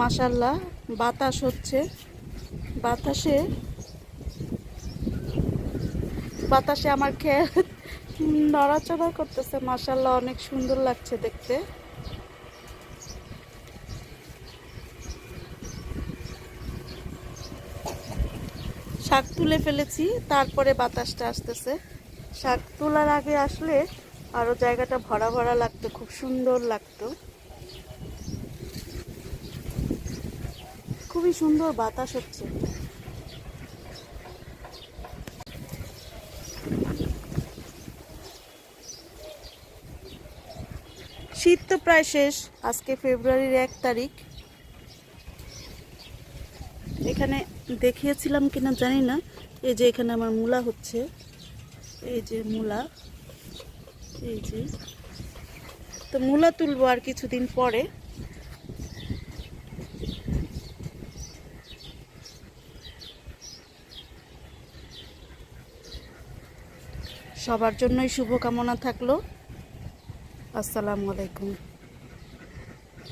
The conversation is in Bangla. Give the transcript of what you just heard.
মাশাআল্লাহ বাতাস হচ্ছে, বাতাসে বাতাসে আমার ক্ষেত নড়াচড়া করতেছে। মাশাআল্লাহ অনেক সুন্দর লাগছে দেখতে। শাক তুলে ফেলেছি, তারপরে বাতাসটা আসতেছে। শাক তোলার আগে আসলে আরো জায়গাটা ভরা ভরা লাগতো, খুব সুন্দর লাগতো। খুবই সুন্দর বাতাস হচ্ছে। শীত তো প্রায় শেষ, আজকে ফেব্রুয়ারির 1 তারিখ। এখানে দেখিয়েছিলাম কিনা জানি না, এই যে এখানে আমার মূলা হচ্ছে, এই যে মূলা, এই যে। তো মূলা তুলবো আর কিছুদিন পরে। সবার জন্যই শুভকামনা থাকলো। আসসালামু আলাইকুম।